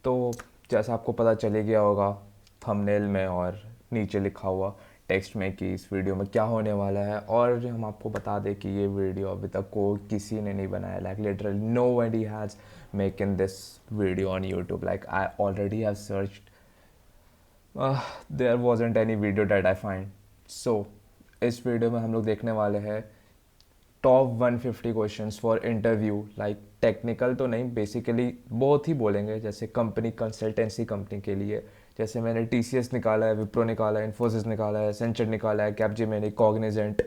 तो जैसा आपको पता चले गया होगा थंबनेल में और नीचे लिखा हुआ टेक्स्ट में कि इस वीडियो में क्या होने वाला है, और हम आपको बता दें कि ये वीडियो अभी तक को किसी ने नहीं बनाया। Like literally nobody has मेकन this video on YouTube. Like I already have searched, there wasn't any video that I find. So इस वीडियो में हम लोग देखने वाले हैं top 150 questions for interview. Like technical तो नहीं, बेसिकली बहुत ही बोलेंगे, जैसे कंपनी कंसल्टेंसी कंपनी के लिए। जैसे मैंने TCS निकाला है, विप्रो निकाला है, इन्फोसिस निकाला है, सेंचर निकाला है, कैपजेमिनी, कॉग्निजेंट,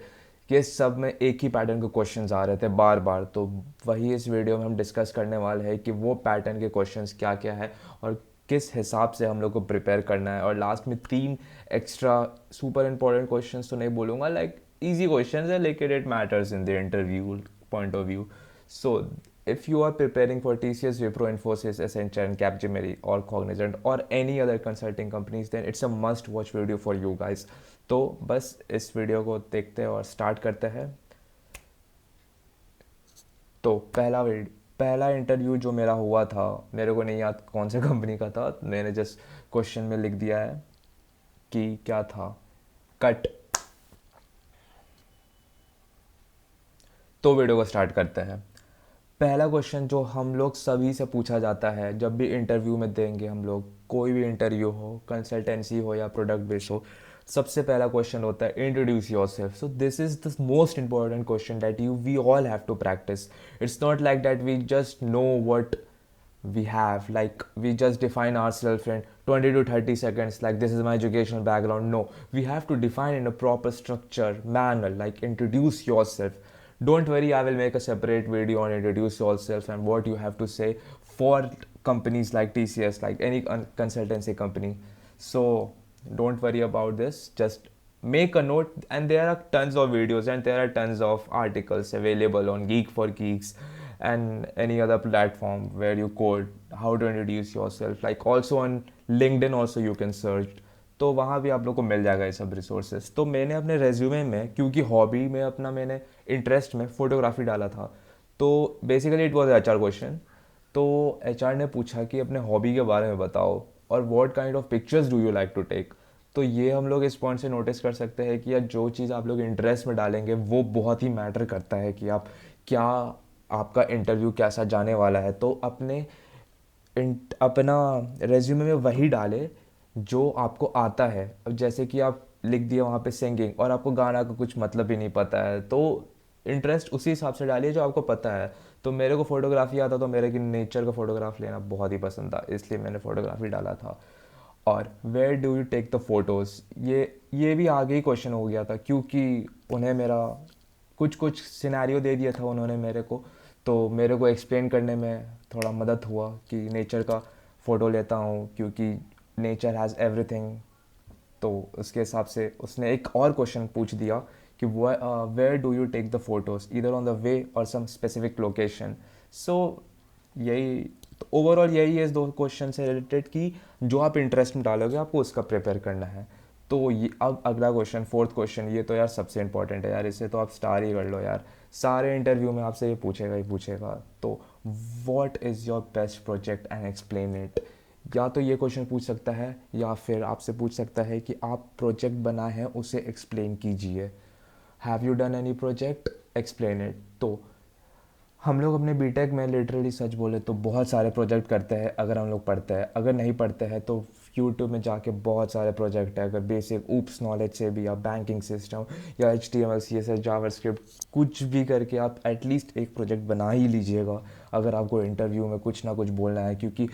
ये सब में एक ही पैटर्न के क्वेश्चंस आ रहे थे बार बार। तो वही इस वीडियो में हम डिस्कस करने वाले हैं कि वो पैटर्न के क्वेश्चंस क्या क्या है और किस हिसाब से हम लोग को प्रिपेयर करना है। और लास्ट में 3 एक्स्ट्रा सुपर इंपॉर्टेंट क्वेश्चंस तो नहीं बोलूँगा, लाइक easy questions है, लेकिन it matters in the interview point of view. So if you are preparing for TCS, Wipro, Infosys, Accenture, and Capgemini or Cognizant or any other consulting companies, then it's a must watch video for you guys. तो बस इस video को देखते हैं और start करते हैं। तो पहला इंटरव्यू जो मेरा हुआ था, मेरे को नहीं याद कौन से कंपनी का था, मैंने जस्ट क्वेश्चन में लिख दिया है कि क्या था, कट। तो वीडियो को स्टार्ट करते हैं। पहला क्वेश्चन जो हम लोग सभी से पूछा जाता है जब भी इंटरव्यू में देंगे हम लोग, कोई भी इंटरव्यू हो, कंसल्टेंसी हो या प्रोडक्ट बेस हो, सबसे पहला क्वेश्चन होता है introduce yourself. So this is the most important question that you we all have to practise. It's not like that we just know what we have, like we just define ourselves in 20 to 30 seconds, like this is my educational background. No, we have to define in a proper structure manner, like introduce yourself. Don't worry, I will make a separate video on introduce yourself and what you have to say for companies like TCS, like any consultancy company. So don't worry about this, just make a note. And there are tons of videos and there are tons of articles available on Geek for Geeks and any other platform where you code how to introduce yourself, like also on LinkedIn also you can search. तो वहाँ भी आप लोग को मिल जाएगा ये सब resources. तो मैंने अपने रेज्यूमे में, क्योंकि हॉबी में अपना मैंने इंटरेस्ट में फोटोग्राफी डाला था, तो basically it was HR question. तो HR ने पूछा कि अपने हॉबी के बारे में बताओ और what kind of pictures do you like to take. तो ये हम लोग इस पॉइंट से नोटिस कर सकते हैं कि यार जो चीज़ आप लोग इंटरेस्ट में डालेंगे वो बहुत ही मैटर करता है कि आप क्या, आपका इंटरव्यू कैसा जाने वाला है। तो अपना रेज्यूमे में वही डाले जो आपको आता है। अब जैसे कि आप लिख दिए वहाँ पे सिंगिंग और आपको गाना का कुछ मतलब ही नहीं पता है, तो इंटरेस्ट उसी हिसाब से डालिए जो आपको पता है। तो मेरे को फोटोग्राफी आता, तो मेरे की नेचर का फोटोग्राफ लेना बहुत ही पसंद था, इसलिए मैंने फोटोग्राफी डाला था। और where do you take the photos, ये भी आगे ही क्वेश्चन हो गया था, क्योंकि उन्हें मेरा कुछ कुछ सिनेरियो दे दिया था उन्होंने मेरे को। तो मेरे को एक्सप्लेन करने में थोड़ा मदद हुआ कि नेचर का फ़ोटो लेता हूँ क्योंकि नेचर हैज़ एवरीथिंग। तो उसके हिसाब से उसने एक और क्वेश्चन पूछ दिया कि where do you take the photos, इधर ऑन द वे और सम स्पेसिफिक लोकेशन। सो यही, तो ओवरऑल यही है इस दो क्वेश्चन से रिलेटेड कि जो आप इंटरेस्ट में डालोगे आपको उसका प्रिपेयर करना है। तो ये अब अगला क्वेश्चन, फोर्थ क्वेश्चन, ये तो यार सबसे इंपॉर्टेंट है यार, इसे तो आप स्टार ही कर लो यार, सारे इंटरव्यू में आपसे ये पूछेगा ही पूछेगा। तो what is your best project and explain it. या तो ये क्वेश्चन पूछ सकता है या फिर आपसे पूछ सकता है कि आप प्रोजेक्ट बनाए हैं उसे एक्सप्लेन कीजिए। Have you done any project, explain it. तो हम लोग अपने बीटेक में लिटरली सच बोले तो बहुत सारे प्रोजेक्ट करते हैं अगर हम लोग पढ़ते हैं। अगर नहीं पढ़ते हैं तो यूट्यूब में जाके बहुत सारे प्रोजेक्ट है, अगर बेसिक ऊप्स नॉलेज से भी, या बैंकिंग सिस्टम, या HTML CSS जावास्क्रिप्ट, कुछ भी करके आप एटलीस्ट एक प्रोजेक्ट बना ही लीजिएगा अगर आपको इंटरव्यू में कुछ ना कुछ बोलना है। क्योंकि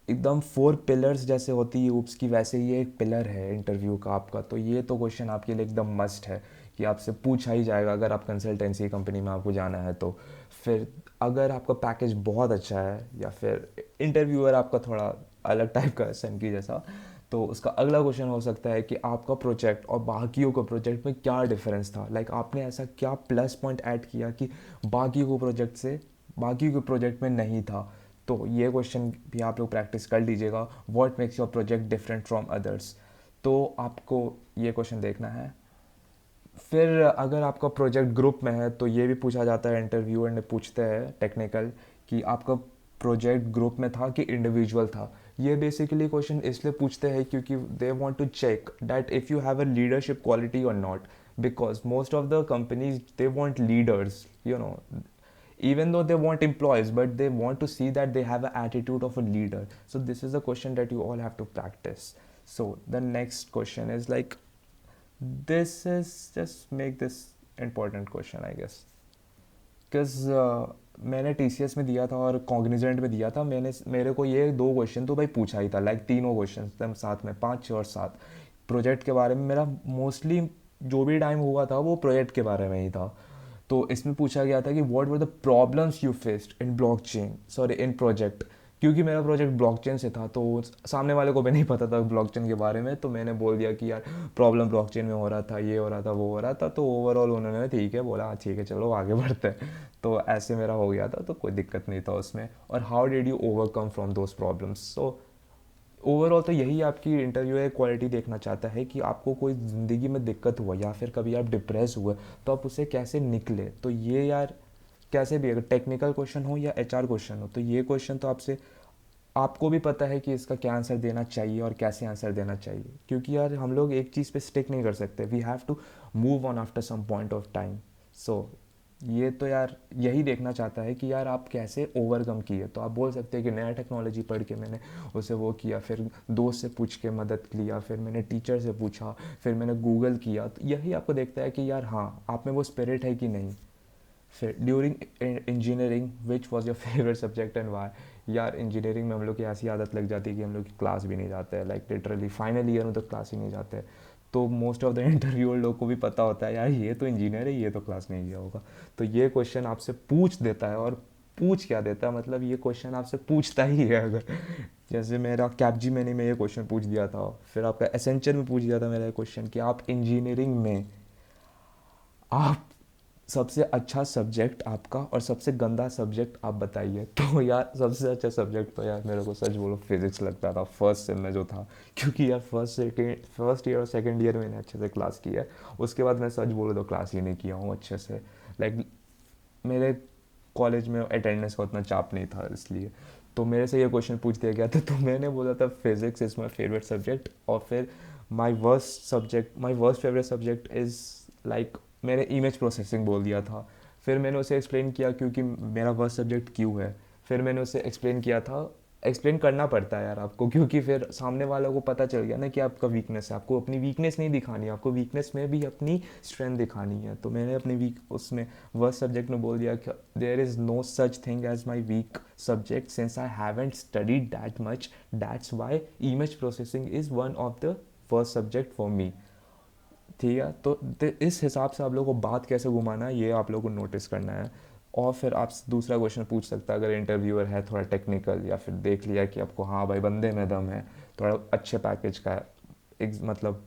एकदम 4 पिलर्स जैसे होती है ऊप्स की, वैसे ही एक पिलर है इंटरव्यू का आपका। तो ये तो क्वेश्चन आपके लिए एकदम मस्ट है कि आपसे पूछा ही जाएगा अगर आप कंसल्टेंसी कंपनी में आपको जाना है तो। फिर अगर आपका पैकेज बहुत अच्छा है या फिर इंटरव्यूअर आपका थोड़ा अलग टाइप का सन की जैसा, तो उसका अगला क्वेश्चन हो सकता है कि आपका प्रोजेक्ट और बाकियों के प्रोजेक्ट में क्या डिफरेंस था। लाइक आपने ऐसा क्या प्लस पॉइंट ऐड किया कि बाकी के प्रोजेक्ट में नहीं था। तो ये क्वेश्चन भी आप लोग प्रैक्टिस कर लीजिएगा, what makes your project different from others. तो आपको ये क्वेश्चन देखना है। फिर अगर आपका प्रोजेक्ट ग्रुप में है तो ये भी पूछा जाता है, इंटरव्यूअर ने पूछते हैं टेक्निकल कि आपका प्रोजेक्ट ग्रुप में था कि इंडिविजुअल था। ये बेसिकली क्वेश्चन इसलिए पूछते हैं क्योंकि they want to check that if you have a leadership quality और not, because most of the companies they want leaders, you know, even though they want employees, but they want to see that they have an attitude of a leader. So this is a question that you all have to practice. So the next question is like, this is just make this important question I guess, because मैंने TCS में दिया था और Cognizant में दिया था। मेरे को ये दो क्वेश्चन तो भाई पूछा ही था, लाइक तीनों क्वेश्चन साथ में, 5 6 और 7 प्रोजेक्ट के बारे में। मेरा मोस्टली जो भी टाइम हुआ था वो प्रोजेक्ट के बारे में ही था। तो इसमें पूछा गया था कि what were the problems you faced in blockchain, sorry in project, क्योंकि मेरा प्रोजेक्ट ब्लॉकचेन से था तो सामने वाले को भी नहीं पता था ब्लॉकचेन के बारे में। तो मैंने बोल दिया कि यार प्रॉब्लम ब्लॉकचेन में हो रहा था, ये हो रहा था, वो हो रहा था। तो ओवरऑल उन्होंने ठीक है बोला, हाँ ठीक है चलो आगे बढ़ते हैं। तो ऐसे मेरा हो गया था, तो कोई दिक्कत नहीं था उसमें। और how did you overcome from those problems. So overall तो यही आपकी इंटरव्यू है, क्वालिटी देखना चाहता है कि आपको कोई ज़िंदगी में दिक्कत हुआ या फिर कभी आप डिप्रेस हुए तो आप उससे कैसे निकले। तो ये यार कैसे भी, अगर टेक्निकल क्वेश्चन हो या HR क्वेश्चन हो, तो ये क्वेश्चन तो आपसे, आपको भी पता है कि इसका क्या आंसर देना चाहिए और कैसे आंसर देना चाहिए। क्योंकि यार हम लोग एक चीज़ पे स्टिक नहीं कर सकते, we have to move on after some point of time. So ये तो यार यही देखना चाहता है कि यार आप कैसे ओवरकम किए। तो आप बोल सकते हैं कि नया टेक्नोलॉजी पढ़ के मैंने उसे वो किया, फिर दोस्त से पूछ के मदद लिया, फिर मैंने टीचर से पूछा, फिर मैंने गूगल किया। तो यही आपको देखता है कि यार हाँ आप में वो स्पिरिट है कि नहीं। फिर during engineering which was your favourite subject and why. यार इंजीनियरिंग में हम लोग की ऐसी आदत लग जाती है कि हम लोग की क्लास भी नहीं जाते हैं, लाइक लिटरली फाइनल ईयर में तो क्लास ही नहीं जाते हैं। तो मोस्ट ऑफ द इंटरव्यूअर लोग को भी पता होता है यार ये तो इंजीनियर है, ये तो क्लास नहीं गया होगा। तो ये क्वेश्चन आपसे पूछ देता है, और पूछ क्या देता है मतलब ये क्वेश्चन आपसे पूछता ही है। अगर जैसे मेरा कैपजी मैंने में ये क्वेश्चन पूछ दिया था, फिर आपका एसेंचर में पूछ दिया था मेरा क्वेश्चन कि आप इंजीनियरिंग में आप सबसे अच्छा सब्जेक्ट आपका और सबसे गंदा सब्जेक्ट आप बताइए। तो यार सबसे अच्छा सब्जेक्ट तो यार मेरे को सच बोलो फिजिक्स लगता था फर्स्ट सेम में जो था। क्योंकि यार फर्स्ट ईयर और सेकंड ईयर मैंने अच्छे से क्लास की है, उसके बाद मैं सच बोलो तो क्लास ही नहीं किया हूँ अच्छे से। लाइक मेरे कॉलेज में अटेंडेंस का उतना चाप नहीं था इसलिए। तो मेरे से ये क्वेश्चन पूछ दिया गया था, तो मैंने बोला था physics is my favourite subject. और फिर माई worst favourite subject is like, मैंने इमेज प्रोसेसिंग बोल दिया था। फिर मैंने उसे एक्सप्लेन किया क्योंकि मेरा वर्स्ट सब्जेक्ट क्यों है। फिर मैंने उसे एक्सप्लेन किया था, एक्सप्लेन करना पड़ता है यार आपको, क्योंकि फिर सामने वालों को पता चल गया ना कि आपका वीकनेस है। आपको अपनी वीकनेस नहीं दिखानी है, आपको वीकनेस में भी अपनी स्ट्रेंथ दिखानी है। तो मैंने अपनी वीक उसमें वर्स्ट सब्जेक्ट में बोल दिया कि there is no such thing as my weak subject since I haven't studied that much, that's why image processing is one of the first subject for me. ठीक है, तो इस हिसाब से आप लोगों को बात कैसे घुमाना है ये आप लोगों को नोटिस करना है। और फिर आप दूसरा क्वेश्चन पूछ सकता है, अगर इंटरव्यूअर है थोड़ा टेक्निकल, या फिर देख लिया कि आपको हाँ भाई बंदे में दम है, थोड़ा अच्छे पैकेज का एक मतलब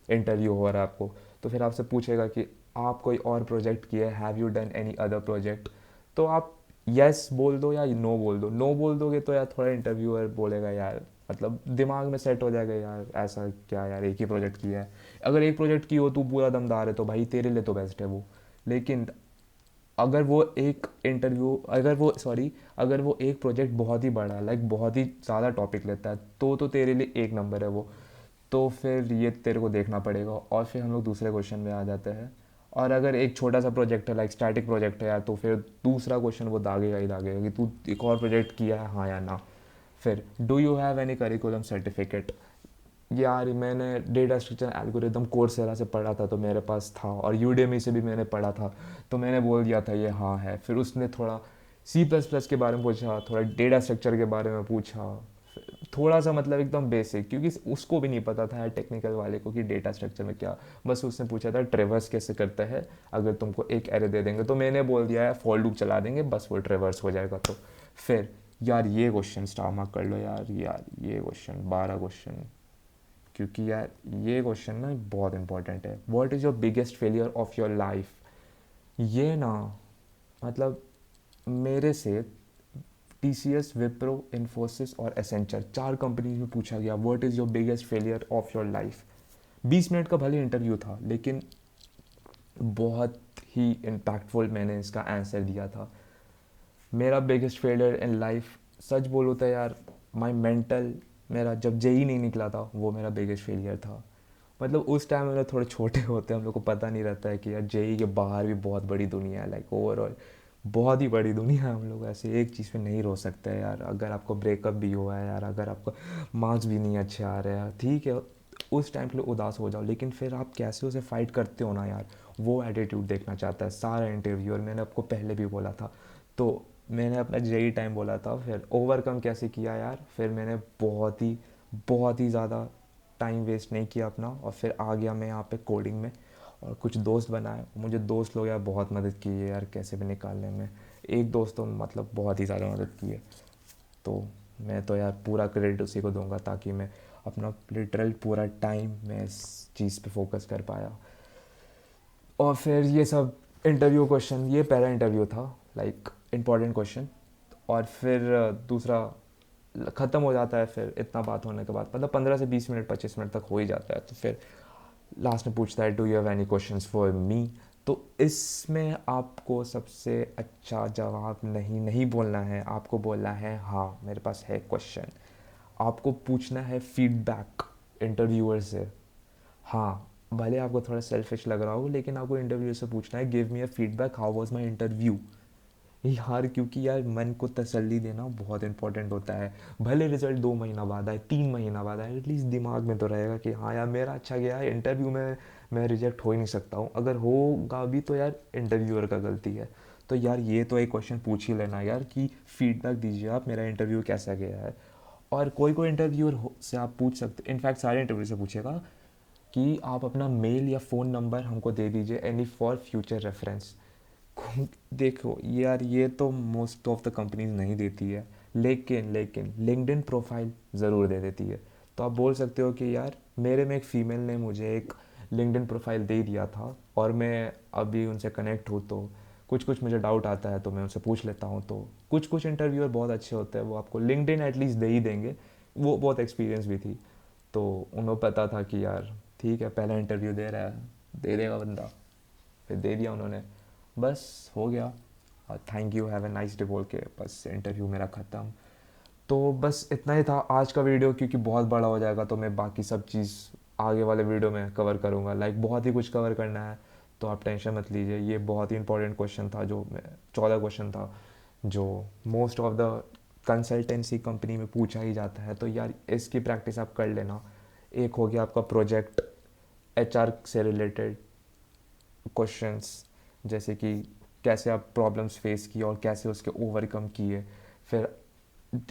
इंटरव्यू हो रहा है आपको, तो फिर आपसे पूछेगा कि आप कोई और प्रोजेक्ट किया है, have you done any other project. तो आप यस बोल दो या नो बोल दो। नो बोल दोगे तो यार थोड़ा इंटरव्यूअर बोलेगा यार, मतलब दिमाग में सेट हो जाएगा यार ऐसा क्या यार एक ही प्रोजेक्ट किया है। अगर एक प्रोजेक्ट की हो तू पूरा दमदार है तो भाई तेरे लिए तो बेस्ट है वो। लेकिन अगर वो एक इंटरव्यू अगर वो सॉरी अगर वो एक प्रोजेक्ट बहुत ही बड़ा है, लाइक बहुत ही ज़्यादा टॉपिक लेता है, तो तेरे लिए एक नंबर है वो। तो फिर ये तेरे को देखना पड़ेगा। और फिर हम लोग दूसरे क्वेश्चन में आ जाते हैं। और अगर एक छोटा सा प्रोजेक्ट है, लाइक स्टैटिक प्रोजेक्ट है यार, तो फिर दूसरा क्वेश्चन वो दागेगा ही दागेगा कि तू एक और प्रोजेक्ट किया है हाँ या ना। फिर do you have any curriculum certificate. यार मैंने डेटा स्ट्रक्चर एल्गोरिदम कोर्सेरा से पढ़ा था तो मेरे पास था, और यूडेमी से भी मैंने पढ़ा था, तो मैंने बोल दिया था ये हाँ है। फिर उसने थोड़ा C++ के बारे में पूछा, थोड़ा डेटा स्ट्रक्चर के बारे में पूछा, थोड़ा सा मतलब एकदम बेसिक, क्योंकि उसको भी नहीं पता था यार टेक्निकल वाले को कि डेटा स्ट्रक्चर में क्या। बस उसने पूछा था ट्रेवर्स कैसे करता है, अगर तुमको एक एरे दे देंगे, तो मैंने बोल दिया है फॉर लूप चला देंगे बस वो ट्रेवर्स हो जाएगा। तो फिर यार ये क्वेश्चन स्टार मार्क कर लो यार ये क्वेश्चन 12 क्वेश्चन, क्योंकि यार ये क्वेश्चन ना बहुत इंपॉर्टेंट है। What is your biggest failure of your life. ये ना मतलब मेरे से TCS, विप्रो, इन्फोसिस और एसेंचर 4 कंपनीज में पूछा गया what is your biggest failure of your life. 20 minute का भले इंटरव्यू था लेकिन बहुत ही इम्पैक्टफुल मैंने इसका आंसर दिया था। मेरा बिगेस्ट फेलियर इन लाइफ सच बोलूँ तो यार, माई मेंटल, मेरा जब जेई नहीं निकला था वो मेरा बिगेस्ट फेलियर था। मतलब उस टाइम हम लोग थोड़े छोटे होते हैं, हम लोग को पता नहीं रहता है कि यार जेई के बाहर भी बहुत बड़ी दुनिया है, लाइक ओवरऑल बहुत ही बड़ी दुनिया है। हम लोग ऐसे एक चीज़ पे नहीं रो सकते हैं यार। अगर आपको ब्रेकअप भी हुआ है यार, अगर आपको मार्क्स भी नहीं अच्छे आ रहे हैं, ठीक है उस टाइम के लिए उदास हो जाओ, लेकिन फिर आप कैसे उसे फाइट करते हो ना यार, वो एटीट्यूड देखना चाहता है सारा इंटरव्यूअर। मैंने आपको पहले भी बोला था। तो मैंने अपना जेई टाइम बोला था, फिर ओवरकम कैसे किया यार, फिर मैंने बहुत ही ज़्यादा टाइम वेस्ट नहीं किया अपना, और फिर आ गया मैं यहाँ पे कोडिंग में, और कुछ दोस्त बनाए। मुझे दोस्त लोग यार बहुत मदद की है यार कैसे भी निकालने में। एक दोस्त तो मतलब बहुत ही ज़्यादा मदद की है। तो मैं तो यार पूरा क्रेडिट उसी को दूंगा, ताकि मैं अपना लिटरल पूरा टाइम मैं इस चीज़ पे फोकस कर पाया। और फिर ये सब इंटरव्यू क्वेश्चन, ये पहला इंटरव्यू था, लाइक इम्पॉर्टेंट क्वेश्चन। और फिर दूसरा ख़त्म हो जाता है। फिर इतना बात होने के बाद मतलब 15 से 20 मिनट 25 मिनट तक हो ही जाता है। तो फिर लास्ट में पूछता है do you have any questions for me. तो इसमें आपको सबसे अच्छा जवाब नहीं नहीं बोलना है, आपको बोलना है हाँ मेरे पास है क्वेश्चन। आपको पूछना है फीडबैक इंटरव्यूअर से। हाँ, भले आपको थोड़ा सेल्फिश लग रहा हो, लेकिन आपको इंटरव्यू से पूछना है give me a feedback how was my interview यार। क्योंकि यार मन को तसल्ली देना बहुत इंपॉर्टेंट होता है। भले रिजल्ट 2 महीना बाद आए, 3 महीना बाद आए, एटलीस्ट दिमाग में तो रहेगा कि हाँ यार मेरा अच्छा गया है इंटरव्यू में। मैं रिजेक्ट हो ही नहीं सकता हूँ, अगर होगा भी तो यार इंटरव्यूअर का गलती है। तो यार ये तो एक क्वेश्चन पूछ ही लेना यार कि फीडबैक दीजिए आप, मेरा इंटरव्यू कैसा गया है। और कोई कोई इंटरव्यूअर से आप पूछ सकते, इनफैक्ट सारे इंटरव्यू से पूछेगा कि आप अपना मेल या फ़ोन नंबर हमको दे दीजिए, एनी फॉर फ्यूचर रेफरेंस। देखो यार ये तो मोस्ट ऑफ द कंपनीज नहीं देती है, लेकिन लिंक्डइन प्रोफाइल ज़रूर दे देती है। तो आप बोल सकते हो कि यार मेरे में एक फ़ीमेल ने मुझे एक लिंक्डइन प्रोफाइल दे दिया था, और मैं अभी उनसे कनेक्ट हूँ, तो कुछ कुछ मुझे डाउट आता है तो मैं उनसे पूछ लेता हूँ। तो कुछ कुछ इंटरव्यूअर बहुत अच्छे होते हैं, वो आपको लिंक्डइन एटलीस्ट दे ही देंगे। वो बहुत एक्सपीरियंस भी थी, तो उन्हें पता था कि यार ठीक है पहला इंटरव्यू दे रहा है, दे देगा बंदा। फिर दे दिया उन्होंने, बस हो गया। Thank you have a nice day बोल के बस इंटरव्यू मेरा ख़त्म। तो बस इतना ही था आज का वीडियो, क्योंकि बहुत बड़ा हो जाएगा तो मैं बाकी सब चीज़ आगे वाले वीडियो में कवर करूँगा, लाइक बहुत ही कुछ कवर करना है। तो आप टेंशन मत लीजिए, ये बहुत ही इंपॉर्टेंट क्वेश्चन था, जो 14 क्वेश्चन था, जो most of the consultancy company में पूछा ही जाता है। तो यार इसकी प्रैक्टिस आप कर लेना। एक हो गया आपका प्रोजेक्ट, एचआर से रिलेटेड क्वेश्चंस, जैसे कि कैसे आप प्रॉब्लम्स फेस किए और कैसे उसके ओवरकम किए। फिर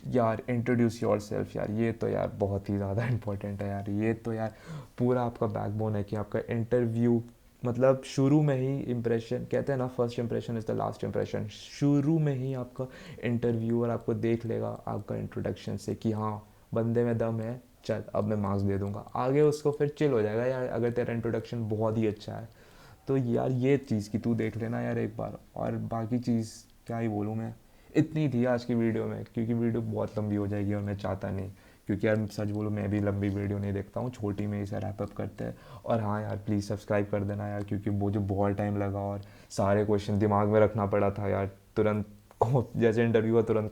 यार इंट्रोड्यूस योर सेल्फ, यार ये तो यार बहुत ही ज़्यादा इंपॉर्टेंट है यार। ये तो यार पूरा आपका बैकबोन है कि आपका इंटरव्यू मतलब शुरू में ही इम्प्रेशन, कहते हैं ना first impression is the last impression. शुरू में ही आपका इंटरव्यूअर आपको देख लेगा आपका इंट्रोडक्शन से कि हाँ बंदे में दम है, चल अब मैं मार्क्स दे दूंगा। आगे उसको फिर चिल हो जाएगा यार अगर तेरा इंट्रोडक्शन बहुत ही अच्छा है। तो यार ये चीज़ कि तू देख लेना यार एक बार। और बाकी चीज़ क्या ही बोलूँ मैं, इतनी थी आज की वीडियो में, क्योंकि वीडियो बहुत लंबी हो जाएगी और मैं चाहता नहीं। क्योंकि यार सच बोलूँ मैं भी लंबी वीडियो नहीं देखता हूँ, छोटी में इसे रैप अप करते हैं। और हाँ यार प्लीज़ सब्सक्राइब कर देना यार, क्योंकि वो जो बहुत टाइम लगा और सारे क्वेश्चन दिमाग में रखना पड़ा था यार, तुरंत जैसे इंटरव्यू हुआ तुरंत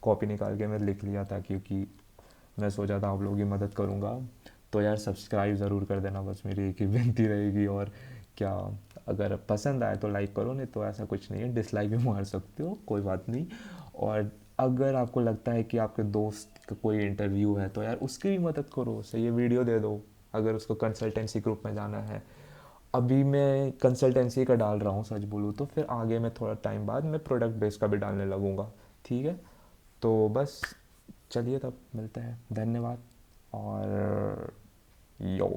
कॉपी निकाल के मैं लिख लिया था, क्योंकि मैं सोचा था आप लोगों की मदद करूँगा। तो यार सब्सक्राइब ज़रूर कर देना, बस मेरी एक ही विनती रहेगी। और क्या, अगर पसंद आए तो लाइक करो, नहीं तो ऐसा कुछ नहीं है, डिसलाइक भी मार सकते हो, कोई बात नहीं। और अगर आपको लगता है कि आपके दोस्त का कोई इंटरव्यू है तो यार उसकी भी मदद करो, उसे ये वीडियो दे दो अगर उसको कंसल्टेंसी ग्रुप में जाना है। अभी मैं कंसल्टेंसी का डाल रहा हूँ सच बोलूँ तो, फिर आगे मैं थोड़ा टाइम बाद मैं प्रोडक्ट बेस का भी डालने लगूँगा। ठीक है, तो बस चलिए तब मिलते हैं, धन्यवाद। और यो।